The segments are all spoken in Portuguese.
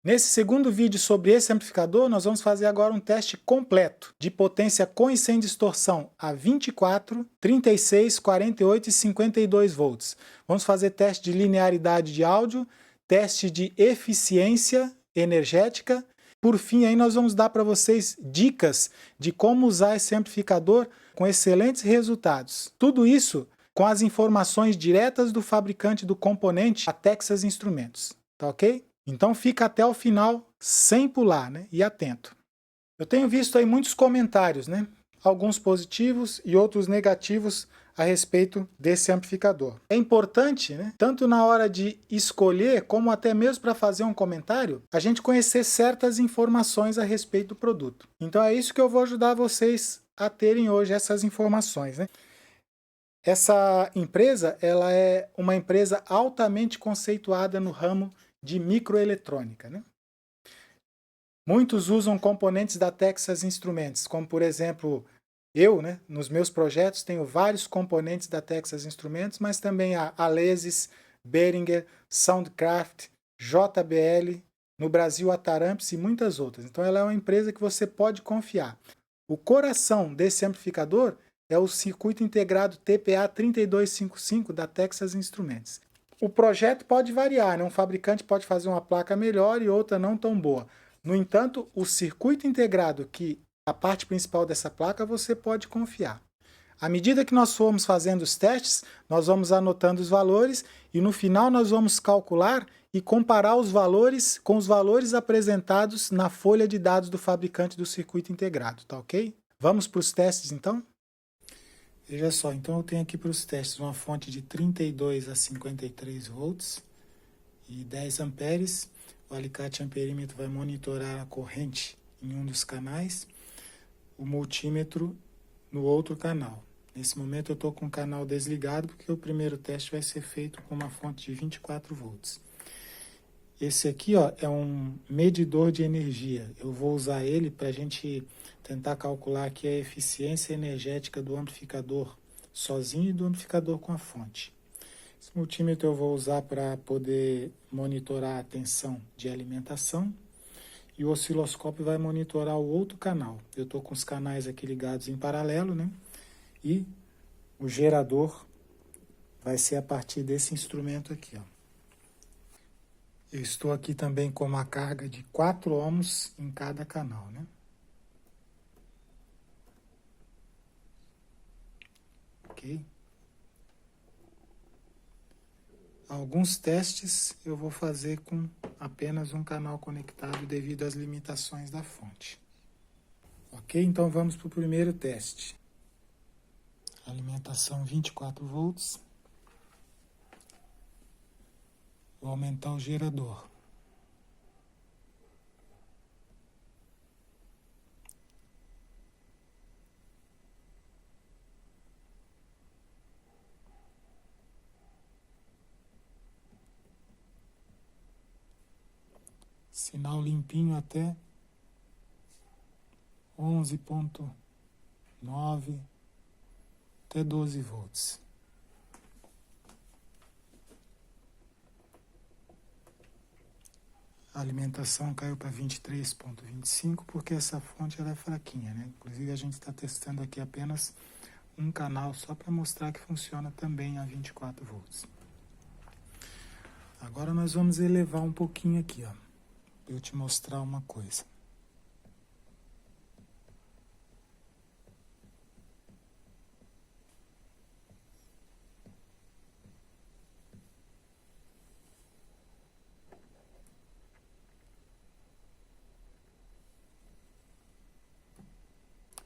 Nesse segundo vídeo sobre esse amplificador, nós vamos fazer agora um teste completo de potência com e sem distorção a 24, 36, 48 e 52 volts. Vamos fazer teste de linearidade de áudio, teste de eficiência energética. Por fim, aí nós vamos dar para vocês dicas de como usar esse amplificador com excelentes resultados. Tudo isso com as informações diretas do fabricante do componente, a Texas Instrumentos. Tá ok? Então fica até o final sem pular, né? E atento. Eu tenho visto aí muitos comentários, né? Alguns positivos e outros negativos a respeito desse amplificador. É importante, né? Tanto na hora de escolher, como até mesmo para fazer um comentário, a gente conhecer certas informações a respeito do produto. Então é isso que eu vou ajudar vocês a terem hoje, essas informações, né? Essa empresa, ela é uma empresa altamente conceituada no ramo de microeletrônica, né? Muitos usam componentes da Texas Instruments, como por exemplo, eu, né, nos meus projetos tenho vários componentes da Texas Instruments, mas também a Alesis, Behringer, Soundcraft, JBL, no Brasil a Taramps e muitas outras. Então ela é uma empresa que você pode confiar. O coração desse amplificador é o circuito integrado TPA 3255 da Texas Instruments. O projeto pode variar, né? Um fabricante pode fazer uma placa melhor e outra não tão boa. No entanto, o circuito integrado, que é a parte principal dessa placa, você pode confiar. À medida que nós formos fazendo os testes, nós vamos anotando os valores e no final nós vamos calcular e comparar os valores com os valores apresentados na folha de dados do fabricante do circuito integrado, tá ok? Vamos para os testes então? Veja só, então eu tenho aqui para os testes uma fonte de 32 a 53 volts e 10 amperes. O alicate amperímetro vai monitorar a corrente em um dos canais, o multímetro no outro canal. Nesse momento eu estou com o canal desligado porque o primeiro teste vai ser feito com uma fonte de 24 volts. Esse aqui, ó, é um medidor de energia. Eu vou usar ele para a gente tentar calcular aqui a eficiência energética do amplificador sozinho e do amplificador com a fonte. Esse multímetro eu vou usar para poder monitorar a tensão de alimentação e o osciloscópio vai monitorar o outro canal. Eu estou com os canais aqui ligados em paralelo, né? E o gerador vai ser a partir desse instrumento aqui, ó. Eu estou aqui também com uma carga de 4 ohms em cada canal, né? Ok? Alguns testes eu vou fazer com apenas um canal conectado devido às limitações da fonte. Ok? Então vamos para o primeiro teste. Alimentação 24 volts. Vou aumentar o gerador. Sinal limpinho até 11.9 até 12 volts. A alimentação caiu para 23.25 porque essa fonte ela é fraquinha, né? Inclusive a gente está testando aqui apenas um canal só para mostrar que funciona também a 24 volts. Agora nós vamos elevar um pouquinho aqui, ó, para eu te mostrar uma coisa.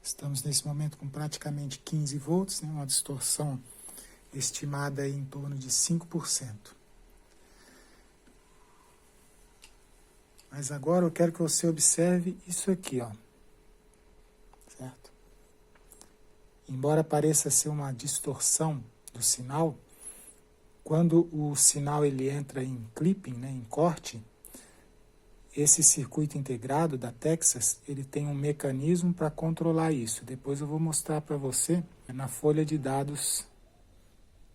Estamos nesse momento com praticamente 15 volts, né, uma distorção estimada em torno de 5%. Mas agora eu quero que você observe isso aqui, ó. Certo? Embora pareça ser uma distorção do sinal, quando o sinal ele entra em clipping, né, em corte, esse circuito integrado da Texas, ele tem um mecanismo para controlar isso. Depois eu vou mostrar para você na folha de dados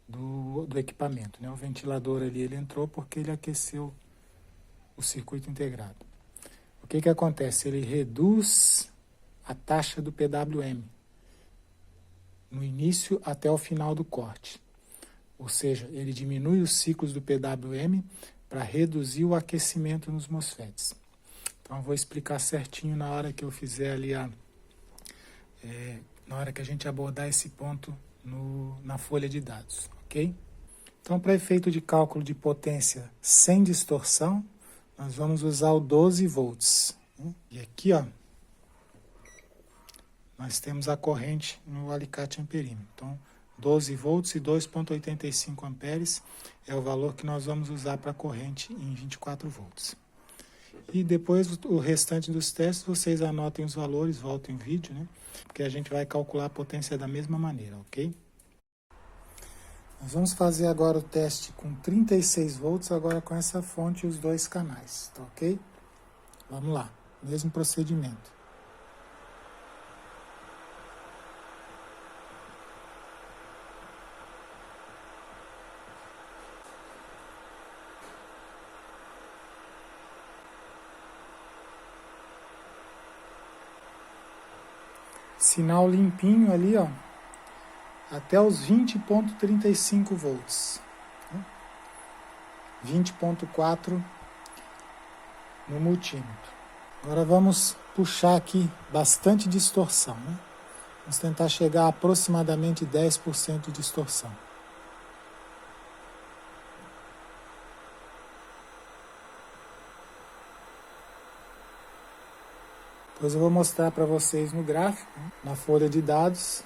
do equipamento, né? O ventilador ali ele entrou porque ele aqueceu o circuito integrado. que acontece? Ele reduz a taxa do PWM no início até o final do corte. Ou seja, ele diminui os ciclos do PWM para reduzir o aquecimento nos MOSFETs. Então, eu vou explicar certinho na hora que eu fizer ali, na hora que a gente abordar esse ponto na folha de dados, ok? Então, para efeito de cálculo de potência sem distorção, nós vamos usar o 12 volts. E aqui, ó, nós temos a corrente no alicate amperímetro. Então, 12 volts e 2,85 amperes é o valor que nós vamos usar para a corrente em 24 volts. E depois o restante dos testes, vocês anotem os valores, voltem o vídeo, né? Porque a gente vai calcular a potência da mesma maneira, ok? Nós vamos fazer agora o teste com 36 volts, agora com essa fonte e os dois canais, tá ok? Vamos lá, mesmo procedimento. Sinal limpinho ali, ó, até os 20,35 volts. 20,4 no multímetro. Agora vamos puxar aqui bastante distorção, né? Vamos tentar chegar a aproximadamente 10% de distorção. Depois eu vou mostrar para vocês no gráfico, na folha de dados.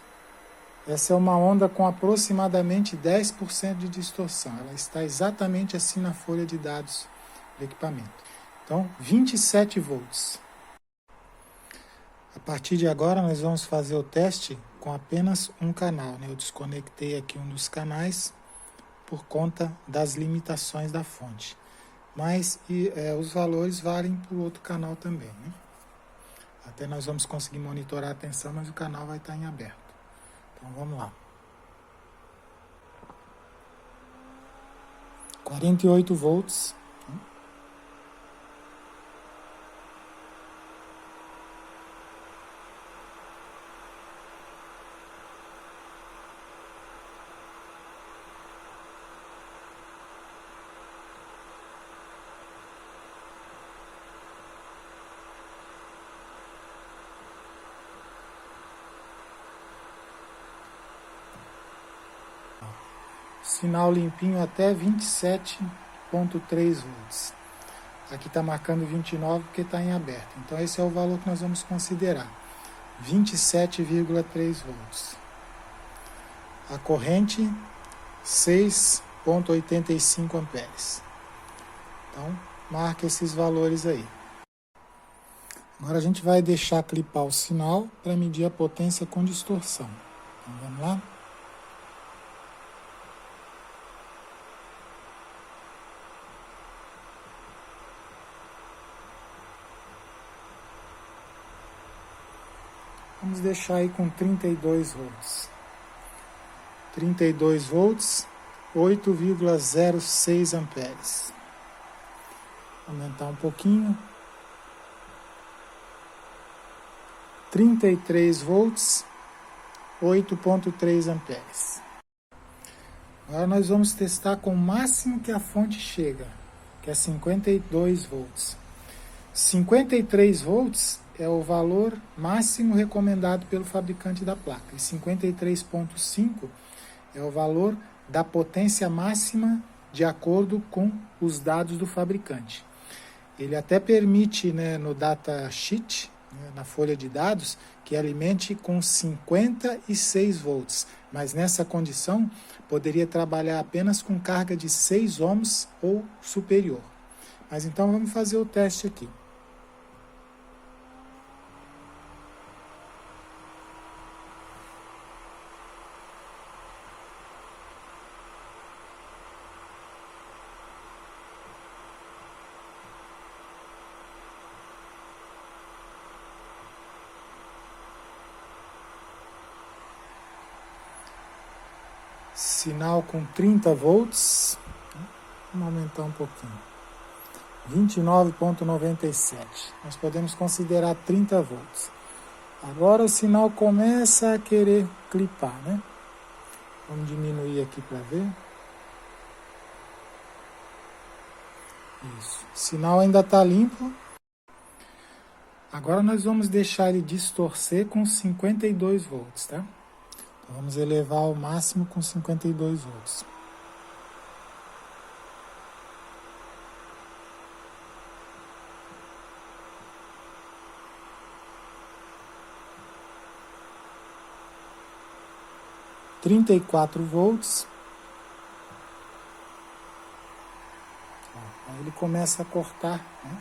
Essa é uma onda com aproximadamente 10% de distorção. Ela está exatamente assim na folha de dados do equipamento. Então, 27 volts. A partir de agora, nós vamos fazer o teste com apenas um canal, né? Eu desconectei aqui um dos canais por conta das limitações da fonte. Mas os valores valem para o outro canal também, né? Até nós vamos conseguir monitorar a tensão, mas o canal vai estar em aberto. Então vamos lá. 48 volts. Sinal limpinho até 27,3 volts. Aqui está marcando 29 porque está em aberto. Então esse é o valor que nós vamos considerar. 27,3 volts. A corrente, 6,85 amperes. Então, marca esses valores aí. Agora a gente vai deixar clipar o sinal para medir a potência com distorção. Então vamos lá? Vamos deixar aí com 32 volts. 32 volts, 8,06 amperes. Aumentar um pouquinho. 33 volts, 8,3 amperes. Agora nós vamos testar com o máximo que a fonte chega, que é 52 volts. 53 volts é o valor máximo recomendado pelo fabricante da placa. E 53,5 é o valor da potência máxima de acordo com os dados do fabricante. Ele até permite, né, no datasheet, né, na folha de dados, que alimente com 56 volts. Mas nessa condição, poderia trabalhar apenas com carga de 6 ohms ou superior. Mas então vamos fazer o teste aqui. Sinal com 30 volts. Vamos aumentar um pouquinho. 29,97. Nós podemos considerar 30 volts. Agora o sinal começa a querer clipar, né? Vamos diminuir aqui para ver. Isso. O sinal ainda está limpo. Agora nós vamos deixar ele distorcer com 52 volts, tá? Então vamos elevar ao máximo com 52 volts. – 34 volts. Aí ele começa a cortar, né,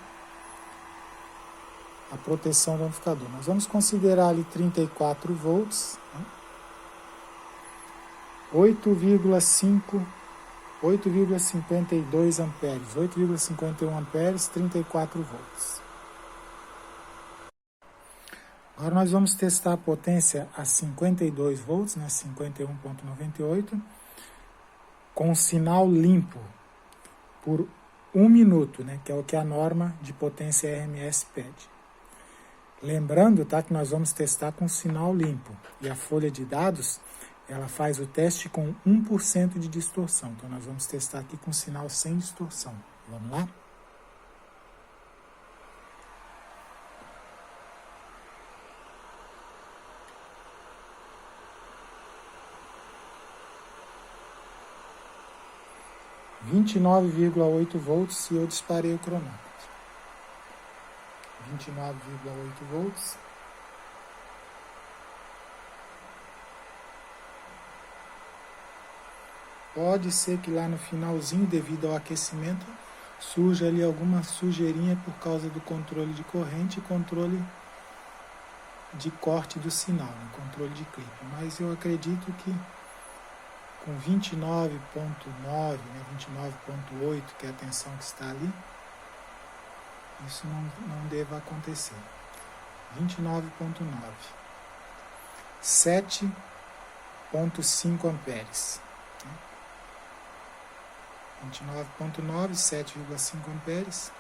a proteção do amplificador. Nós vamos considerar ali 34 volts, né, 8,52 amperes, 8,51 amperes, 34 volts. Agora nós vamos testar a potência a 52 volts, né, 51,98, com sinal limpo por 1 minuto, né, que é o que a norma de potência RMS pede. Lembrando, tá, que nós vamos testar com sinal limpo. E a folha de dados, ela faz o teste com 1% de distorção. Então nós vamos testar aqui com sinal sem distorção. Vamos lá? – 29,8 volts e eu disparei o cronômetro. 29,8 volts. Pode ser que lá no finalzinho, devido ao aquecimento, surja ali alguma sujeirinha por causa do controle de corrente e controle de corte do sinal, né? Controle de clipe. Mas eu acredito que com 29,9, né, 29,8, que é a tensão que está ali, isso não deva acontecer. 29,9. 7,5 amperes. 29,9, 7,5 amperes.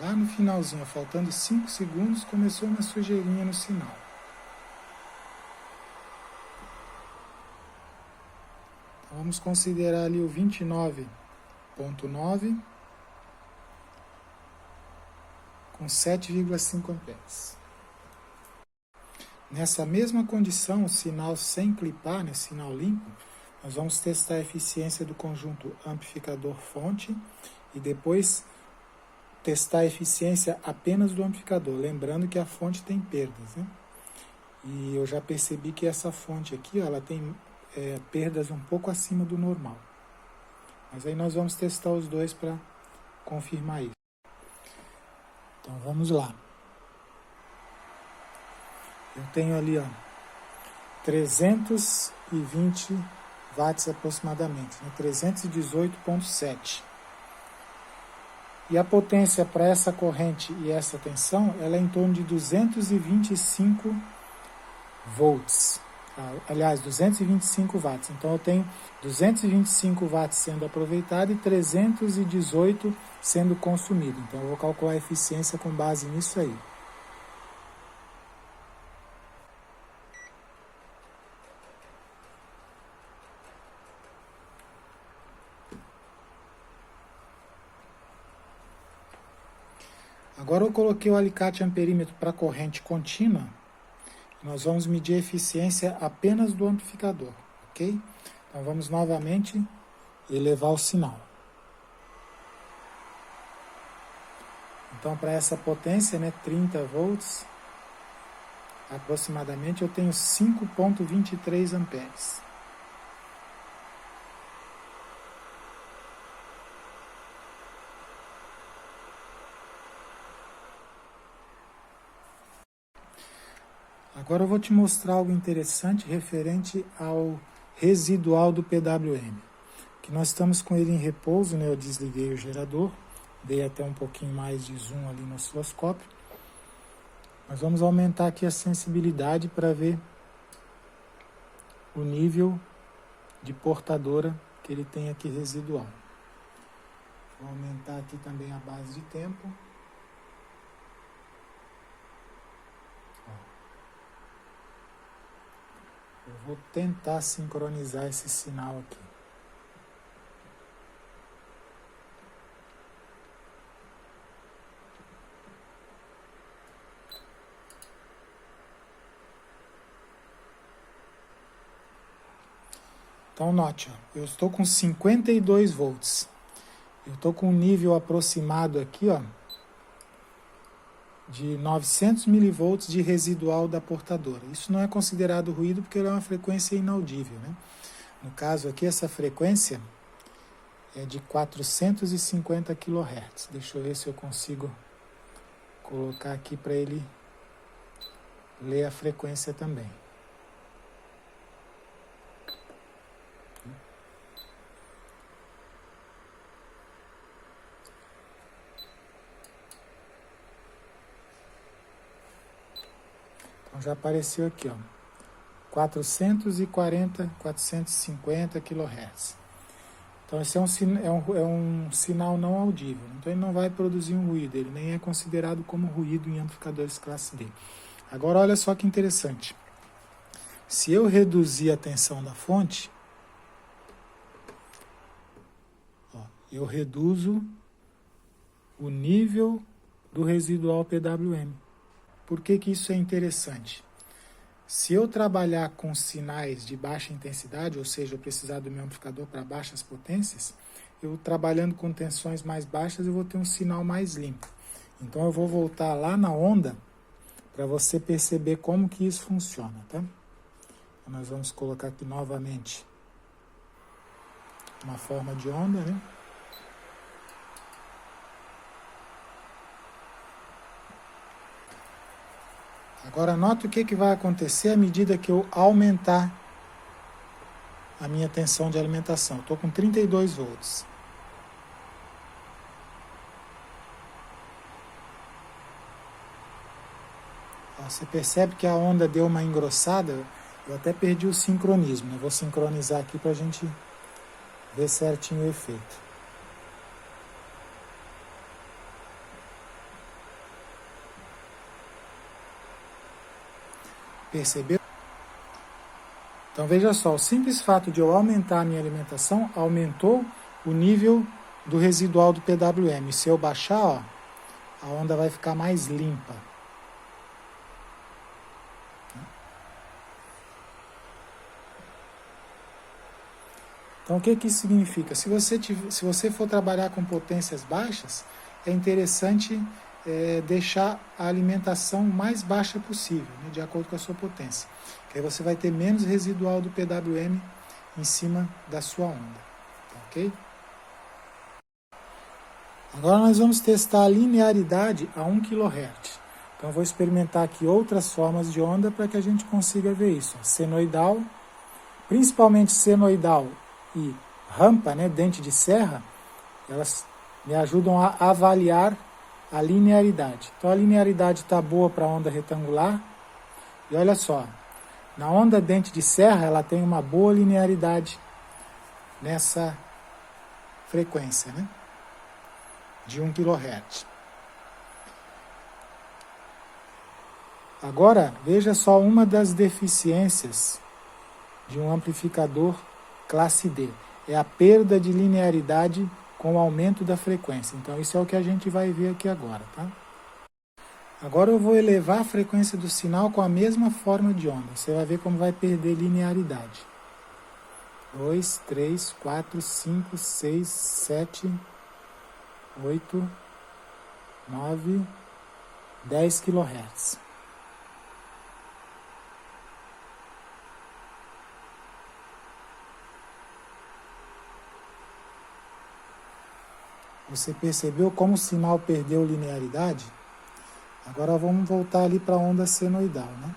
Lá no finalzinho, faltando 5 segundos, começou uma sujeirinha no sinal. Então, vamos considerar ali o 29,9 com 7,5 amperes. Nessa mesma condição, o sinal sem clipar, né, sinal limpo, nós vamos testar a eficiência do conjunto amplificador-fonte e depois testar a eficiência apenas do amplificador, lembrando que a fonte tem perdas, né? E eu já percebi que essa fonte aqui, ó, ela tem perdas um pouco acima do normal. Mas aí nós vamos testar os dois para confirmar isso. Então vamos lá. Eu tenho ali, ó, 320 watts aproximadamente, né? 318,7. E a potência para essa corrente e essa tensão, ela é em torno de 225 volts. Aliás, 225 watts. Então eu tenho 225 watts sendo aproveitado e 318 sendo consumido. Então eu vou calcular a eficiência com base nisso aí. Agora eu coloquei o alicate amperímetro para corrente contínua. Nós vamos medir a eficiência apenas do amplificador, ok? Então vamos novamente elevar o sinal. Então para essa potência, né, 30 volts, aproximadamente eu tenho 5,23 amperes. Agora eu vou te mostrar algo interessante referente ao residual do PWM. Que nós estamos com ele em repouso, né? Eu desliguei o gerador, dei até um pouquinho mais de zoom ali no osciloscópio. Nós vamos aumentar aqui a sensibilidade para ver o nível de portadora que ele tem aqui residual. Vou aumentar aqui também a base de tempo. Eu vou tentar sincronizar esse sinal aqui. Então note, ó, eu estou com 52 volts. Eu estou com um nível aproximado aqui, ó, de 900 milivolts de residual da portadora. Isso não é considerado ruído porque ele é uma frequência inaudível, né? No caso aqui, essa frequência é de 450 kHz. Deixa eu ver se eu consigo colocar aqui para ele ler a frequência também. Então já apareceu aqui, ó, 450 kHz. Então esse é um sinal não audível. Então ele não vai produzir um ruído, ele nem é considerado como ruído em amplificadores classe D. Agora olha só que interessante. Se eu reduzir a tensão da fonte, ó, eu reduzo o nível do residual PWM. Por que que isso é interessante? Se eu trabalhar com sinais de baixa intensidade, ou seja, eu precisar do meu amplificador para baixas potências, eu trabalhando com tensões mais baixas, eu vou ter um sinal mais limpo. Então eu vou voltar lá na onda para você perceber como que isso funciona, tá? Então, nós vamos colocar aqui novamente uma forma de onda, né? Agora, nota o que vai acontecer à medida que eu aumentar a minha tensão de alimentação. Estou com 32 volts. Você percebe que a onda deu uma engrossada. Eu até perdi o sincronismo. Eu vou sincronizar aqui para a gente ver certinho o efeito. Percebeu? Então veja só, o simples fato de eu aumentar a minha alimentação aumentou o nível do residual do PWM. Se eu baixar, ó, a onda vai ficar mais limpa. Então o que isso significa? Se você for trabalhar com potências baixas, é interessante deixar a alimentação mais baixa possível, né, de acordo com a sua potência. Que aí você vai ter menos residual do PWM em cima da sua onda. Ok? Agora nós vamos testar a linearidade a 1 kHz. Então eu vou experimentar aqui outras formas de onda para que a gente consiga ver isso. Senoidal, principalmente senoidal e rampa, né, dente de serra, elas me ajudam a avaliar a linearidade. Então a linearidade está boa para a onda retangular. E olha só, na onda dente de serra ela tem uma boa linearidade nessa frequência, né, de 1 kHz. Agora veja só uma das deficiências de um amplificador classe D. É a perda de linearidade com o aumento da frequência. Então isso é o que a gente vai ver aqui agora, tá? Agora eu vou elevar a frequência do sinal com a mesma forma de onda. Você vai ver como vai perder linearidade. 2, 3, 4, 5, 6, 7, 8, 9, 10 kHz. Você percebeu como o sinal perdeu linearidade? Agora vamos voltar ali para a onda senoidal, né?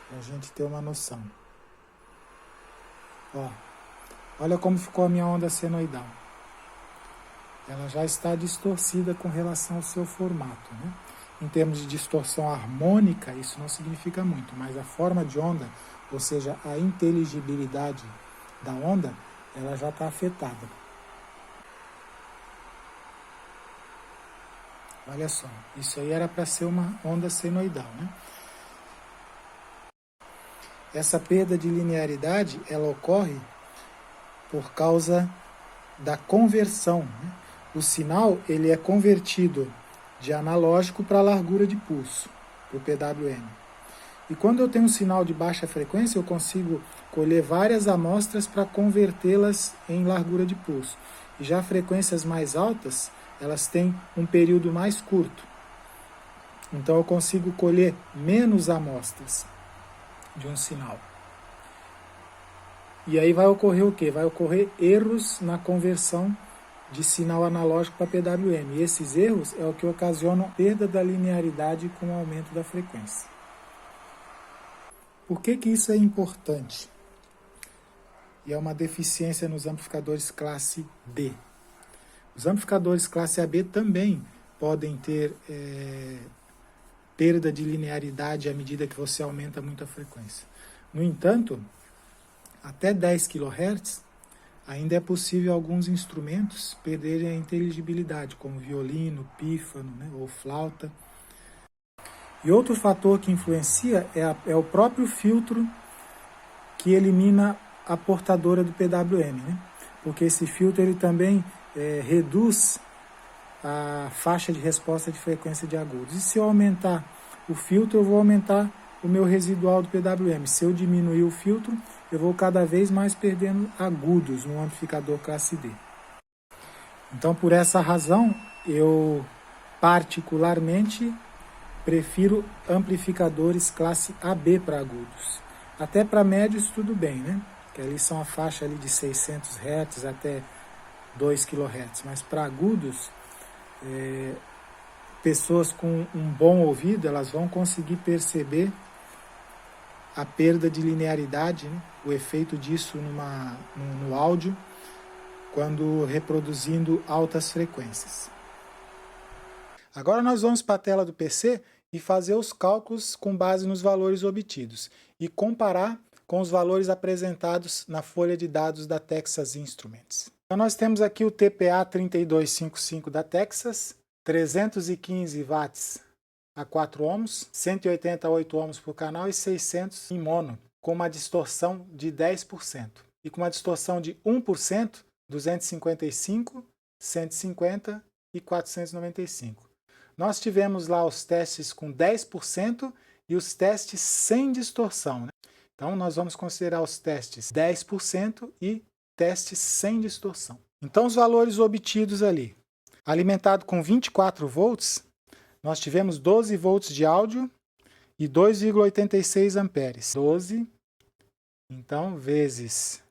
Para a gente ter uma noção. Ó, olha como ficou a minha onda senoidal. Ela já está distorcida com relação ao seu formato, né? Em termos de distorção harmônica, isso não significa muito, mas a forma de onda, ou seja, a inteligibilidade da onda, ela já está afetada. Olha só, isso aí era para ser uma onda senoidal, né? Essa perda de linearidade, ela ocorre por causa da conversão, né? O sinal, ele é convertido de analógico para largura de pulso, para o PWM. E quando eu tenho um sinal de baixa frequência, eu consigo colher várias amostras para convertê-las em largura de pulso. E já frequências mais altas, elas têm um período mais curto. Então eu consigo colher menos amostras de um sinal. E aí vai ocorrer o quê? Vai ocorrer erros na conversão de sinal analógico para PWM. E esses erros é o que ocasionam perda da linearidade com o aumento da frequência. Por que isso é importante? E é uma deficiência nos amplificadores classe B. Os amplificadores classe AB também podem ter perda de linearidade à medida que você aumenta muito a frequência. No entanto, até 10 kHz, ainda é possível alguns instrumentos perderem a inteligibilidade, como violino, pífano, né, ou flauta. E outro fator que influencia é o próprio filtro que elimina a portadora do PWM, né? Porque esse filtro ele também reduz a faixa de resposta de frequência de agudos. E se eu aumentar o filtro, eu vou aumentar o meu residual do PWM. Se eu diminuir o filtro, eu vou cada vez mais perdendo agudos no amplificador classe D. Então, por essa razão, eu particularmente prefiro amplificadores classe AB para agudos. Até para médios tudo bem, né? Que ali são a faixa ali de 600 Hz até 2 kHz. Mas para agudos, pessoas com um bom ouvido, elas vão conseguir perceber a perda de linearidade, né? O efeito disso no áudio, quando reproduzindo altas frequências. Agora nós vamos para a tela do PC e fazer os cálculos com base nos valores obtidos e comparar com os valores apresentados na folha de dados da Texas Instruments. Então nós temos aqui o TPA 3255 da Texas, 315 watts a 4 ohms, 188 ohms por canal e 600 em mono, com uma distorção de 10%. E com uma distorção de 1%, 255, 150 e 495. Nós tivemos lá os testes com 10% e os testes sem distorção, né? Então, nós vamos considerar os testes 10% e testes sem distorção. Então, os valores obtidos ali. Alimentado com 24 volts, nós tivemos 12 volts de áudio e 2,86 amperes. 12, então, vezes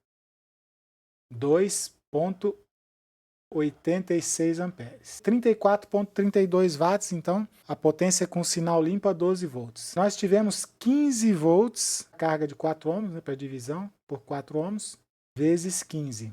2,86 amperes. 34,32 watts, então, a potência com sinal limpo a 12 volts. Nós tivemos 15 volts, carga de 4 ohms, né, para divisão, por 4 ohms, vezes 15.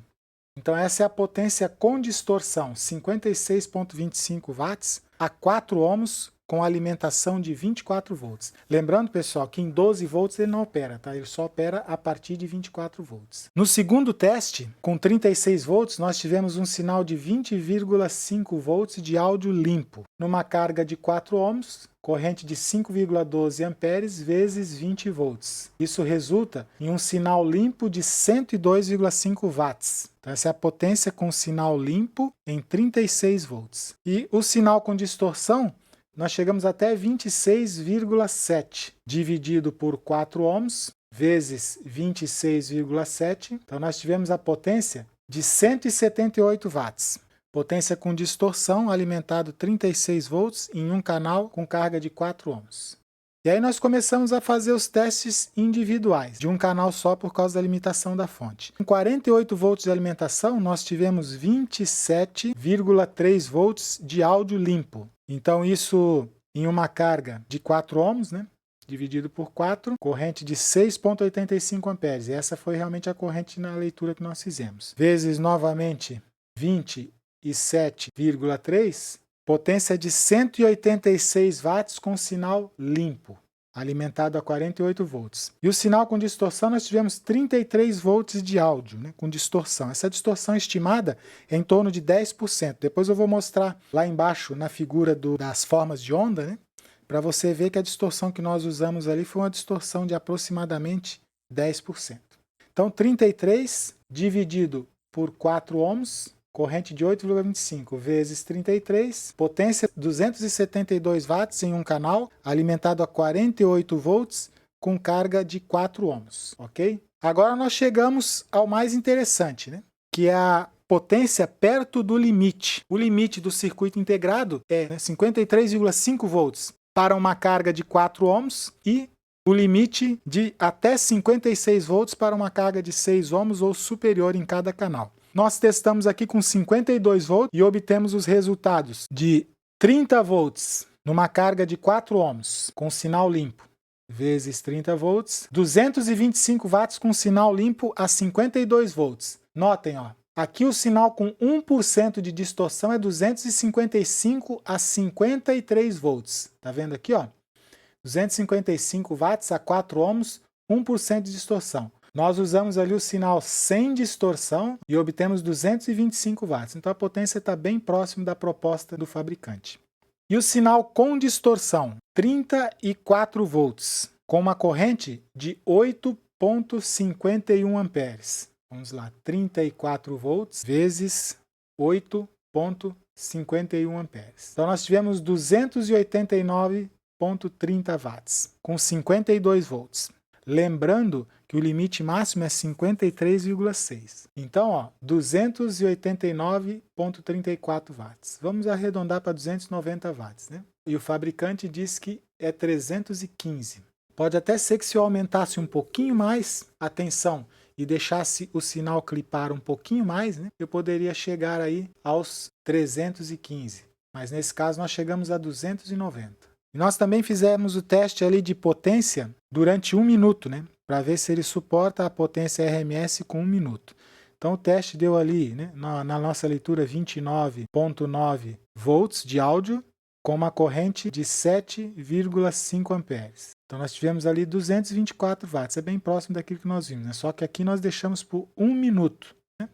Então, essa é a potência com distorção, 56,25 watts a 4 ohms, com alimentação de 24 volts. Lembrando, pessoal, que em 12 volts ele não opera, tá? Ele só opera a partir de 24 volts. No segundo teste, com 36 volts, nós tivemos um sinal de 20,5 volts de áudio limpo, numa carga de 4 ohms, corrente de 5,12 amperes vezes 20 volts. Isso resulta em um sinal limpo de 102,5 watts. Então, essa é a potência com sinal limpo em 36 volts. E o sinal com distorção, nós chegamos até 26,7 dividido por 4 ohms vezes 26,7. Então, nós tivemos a potência de 178 watts. Potência com distorção, alimentado 36 volts em um canal com carga de 4 ohms. E aí nós começamos a fazer os testes individuais, de um canal só por causa da limitação da fonte. Com 48 volts de alimentação, nós tivemos 27,3 volts de áudio limpo. Então isso em uma carga de 4 ohms, né? Dividido por 4, corrente de 6,85 amperes. E essa foi realmente a corrente na leitura que nós fizemos. Vezes novamente 27,3, potência de 186 watts com sinal limpo. alimentado a 48 volts. E o sinal com distorção, nós tivemos 33 volts de áudio, né, com distorção. Essa distorção estimada é em torno de 10%. Depois eu vou mostrar lá embaixo na figura das formas de onda, né, para você ver que a distorção que nós usamos ali foi uma distorção de aproximadamente 10%. Então, 33 dividido por 4 ohms, corrente de 8,25 vezes 33, potência 272 watts em um canal, alimentado a 48 volts, com carga de 4 ohms, ok? Agora nós chegamos ao mais interessante, né? Que é a potência perto do limite. O limite do circuito integrado é 53,5 volts para uma carga de 4 ohms e o limite de até 56 volts para uma carga de 6 ohms ou superior em cada canal. Nós testamos aqui com 52 volts e obtemos os resultados de 30 volts numa carga de 4 ohms com sinal limpo, vezes 30 volts, 225 watts com sinal limpo a 52 volts. Notem, ó, aqui o sinal com 1% de distorção é 255 a 53 volts. Tá vendo aqui, ó? 255 watts a 4 ohms, 1% de distorção. Nós usamos ali o sinal sem distorção e obtemos 225 watts. Então a potência está bem próximo da proposta do fabricante. E o sinal com distorção, 34 volts, com uma corrente de 8,51 amperes. Vamos lá, 34 volts vezes 8,51 amperes. Então nós tivemos 289,30 watts, com 52 volts. Lembrando que o limite máximo é 53,6. Então, ó, 289,34 watts. Vamos arredondar para 290 watts, né? E o fabricante diz que é 315. Pode até ser que se eu aumentasse um pouquinho mais a tensão e deixasse o sinal clipar um pouquinho mais, né, eu poderia chegar aí aos 315. Mas nesse caso nós chegamos a 290. E nós também fizemos o teste ali de potência durante 1 minuto, né? Para ver se ele suporta a potência RMS com 1 minuto. Então o teste deu ali, né, na nossa leitura, 29,9 volts de áudio com uma corrente de 7,5 amperes. Então nós tivemos ali 224 watts, é bem próximo daquilo que nós vimos, né? Só que aqui nós deixamos por 1 minuto, né,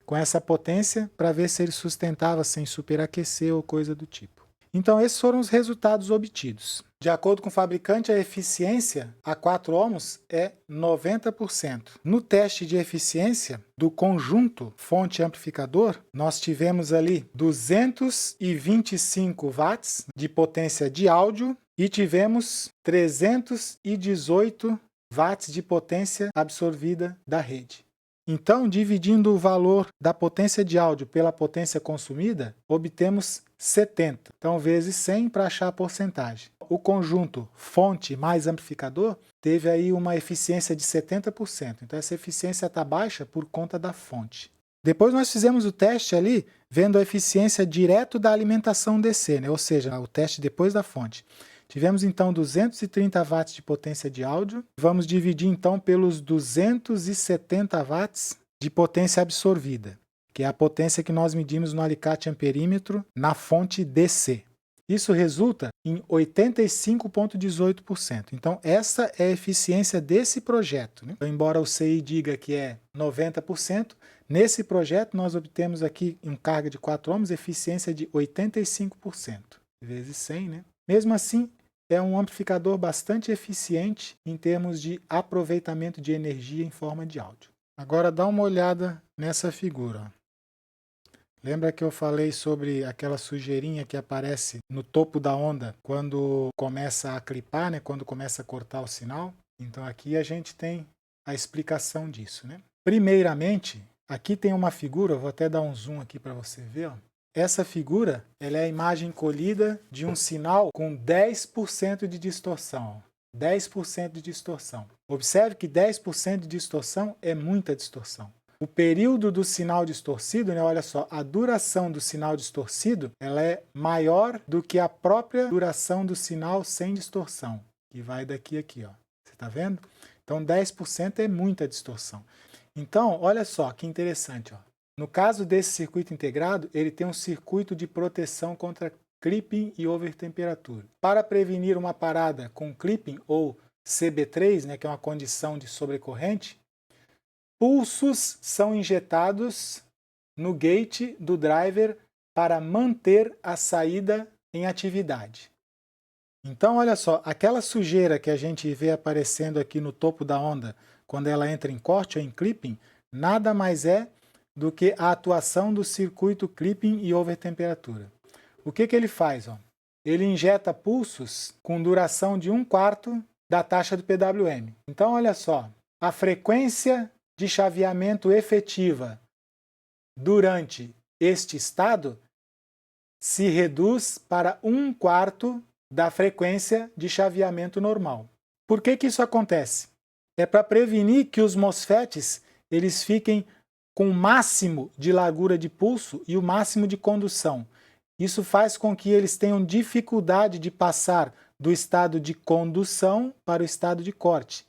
com essa potência para ver se ele sustentava sem superaquecer ou coisa do tipo. Então esses foram os resultados obtidos. De acordo com o fabricante, a eficiência a 4 ohms é 90%. No teste de eficiência do conjunto fonte-amplificador, nós tivemos ali 225 watts de potência de áudio e tivemos 318 watts de potência absorvida da rede. Então, dividindo o valor da potência de áudio pela potência consumida, obtemos 70. Então, vezes 100 para achar a porcentagem. O conjunto fonte mais amplificador teve aí uma eficiência de 70%. Então, essa eficiência está baixa por conta da fonte. Depois nós fizemos o teste ali, vendo a eficiência direto da alimentação DC, né? Ou seja, o teste depois da fonte. Tivemos então 230 watts de potência de áudio. Vamos dividir então pelos 270 watts de potência absorvida, que é a potência que nós medimos no alicate amperímetro na fonte DC. Isso resulta em 85,18%. Então essa é a eficiência desse projeto, né? Então, embora o CI diga que é 90%, nesse projeto nós obtemos aqui em carga de 4 ohms eficiência de 85%, vezes 100, né? Mesmo assim, é um amplificador bastante eficiente em termos de aproveitamento de energia em forma de áudio. Agora dá uma olhada nessa figura. Lembra que eu falei sobre aquela sujeirinha que aparece no topo da onda quando começa a clipar, né? Quando começa a cortar o sinal? Então aqui a gente tem a explicação disso, né? Primeiramente, aqui tem uma figura, vou até dar um zoom aqui para você ver, ó. Essa figura ela é a imagem colhida de um sinal com 10% de distorção. 10% de distorção. Observe que 10% de distorção é muita distorção. O período do sinal distorcido, né, olha só, a duração do sinal distorcido ela é maior do que a própria duração do sinal sem distorção, que vai daqui a aqui. Ó. Você está vendo? Então 10% é muita distorção. Então, olha só que interessante, ó. No caso desse circuito integrado, ele tem um circuito de proteção contra clipping e overtemperatura. Para prevenir uma parada com clipping ou CB3, né, que é uma condição de sobrecorrente, pulsos são injetados no gate do driver para manter a saída em atividade. Então, olha só, aquela sujeira que a gente vê aparecendo aqui no topo da onda, quando ela entra em corte ou em clipping, nada mais é do que a atuação do circuito clipping e overtemperatura. O que ele faz? Ó? Ele injeta pulsos com duração de 1/4 da taxa do PWM. Então, olha só, a frequência de chaveamento efetiva durante este estado se reduz para 1/4 da frequência de chaveamento normal. Por que isso acontece? É para prevenir que os MOSFETs eles fiquem com o máximo de largura de pulso e o máximo de condução. Isso faz com que eles tenham dificuldade de passar do estado de condução para o estado de corte.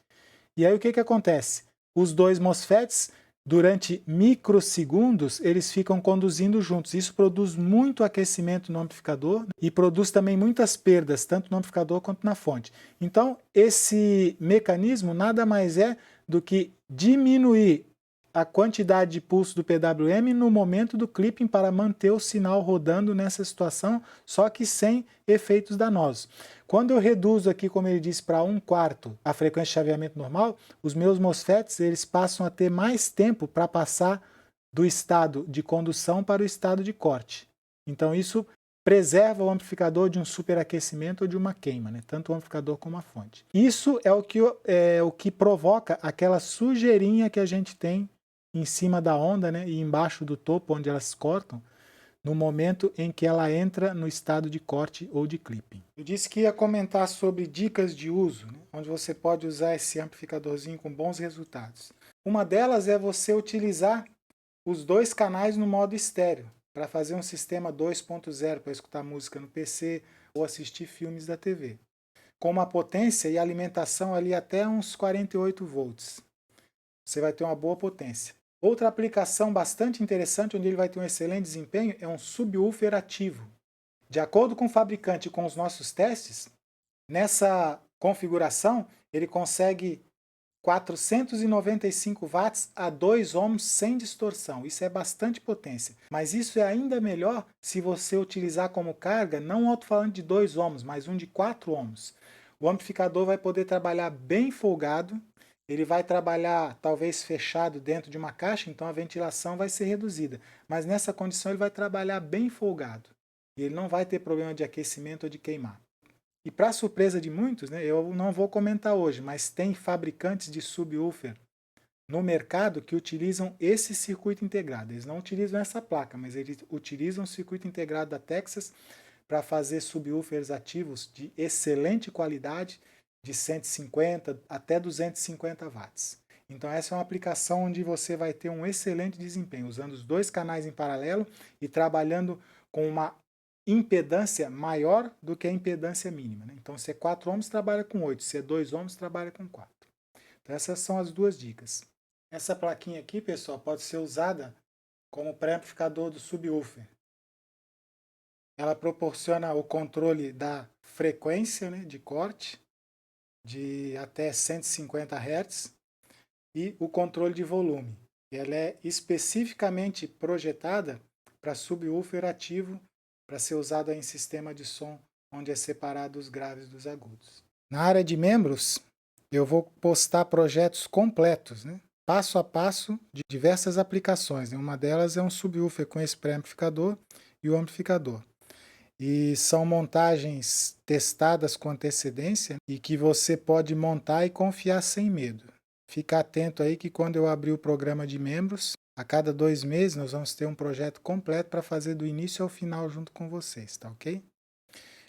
E aí o que acontece? Os dois MOSFETs, durante microsegundos, eles ficam conduzindo juntos. Isso produz muito aquecimento no amplificador e produz também muitas perdas, tanto no amplificador quanto na fonte. Então, esse mecanismo nada mais é do que diminuir a quantidade de pulso do PWM no momento do clipping para manter o sinal rodando nessa situação, só que sem efeitos danosos. Quando eu reduzo aqui, como ele disse, para 1/4 a frequência de chaveamento normal, os meus MOSFETs eles passam a ter mais tempo para passar do estado de condução para o estado de corte. Então isso preserva o amplificador de um superaquecimento ou de uma queima, né? Tanto o amplificador como a fonte. Isso é o que provoca aquela sujeirinha que a gente tem em cima da onda, né, e embaixo do topo, onde elas cortam, no momento em que ela entra no estado de corte ou de clipping. Eu disse que ia comentar sobre dicas de uso, né, onde você pode usar esse amplificadorzinho com bons resultados. Uma delas é você utilizar os dois canais no modo estéreo, para fazer um sistema 2.0 para escutar música no PC ou assistir filmes da TV. Com uma potência e alimentação ali até uns 48 volts. Você vai ter uma boa potência. Outra aplicação bastante interessante, onde ele vai ter um excelente desempenho, é um subwoofer ativo. De acordo com o fabricante e com os nossos testes, nessa configuração ele consegue 495 watts a 2 ohms sem distorção. Isso é bastante potência. Mas isso é ainda melhor se você utilizar como carga não um alto-falante de 2 ohms, mas um de 4 ohms. O amplificador vai poder trabalhar bem folgado. Ele vai trabalhar talvez fechado dentro de uma caixa, então a ventilação vai ser reduzida. Mas nessa condição ele vai trabalhar bem folgado. E ele não vai ter problema de aquecimento ou de queimar. E para surpresa de muitos, né, eu não vou comentar hoje, mas tem fabricantes de subwoofer no mercado que utilizam esse circuito integrado. Eles não utilizam essa placa, mas eles utilizam o circuito integrado da Texas para fazer subwoofers ativos de excelente qualidade, de 150 até 250 watts. Então essa é uma aplicação onde você vai ter um excelente desempenho, usando os dois canais em paralelo e trabalhando com uma impedância maior do que a impedância mínima. Né? Então se é 4 ohms, trabalha com 8, se é 2 ohms, trabalha com 4. Então essas são as duas dicas. Essa plaquinha aqui, pessoal, pode ser usada como pré-amplificador do subwoofer. Ela proporciona o controle da frequência, né, de corte, de até 150 Hz e o controle de volume. Ela é especificamente projetada para subwoofer ativo, para ser usada em sistema de som onde é separado os graves dos agudos. Na área de membros, eu vou postar projetos completos, né? Passo a passo de diversas aplicações. Né? Uma delas é um subwoofer com esse pré-amplificador e o amplificador. E são montagens testadas com antecedência e que você pode montar e confiar sem medo. Fica atento aí que quando eu abrir o programa de membros, a cada 2 meses nós vamos ter um projeto completo para fazer do início ao final junto com vocês, tá ok?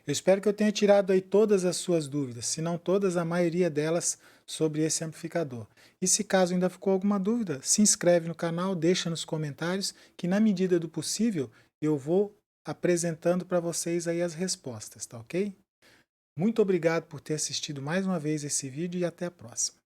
Eu espero que eu tenha tirado aí todas as suas dúvidas, se não todas, a maioria delas sobre esse amplificador. E se caso ainda ficou alguma dúvida, se inscreve no canal, deixa nos comentários, que na medida do possível eu vou apresentando para vocês aí as respostas, tá ok? Muito obrigado por ter assistido mais uma vez esse vídeo e até a próxima.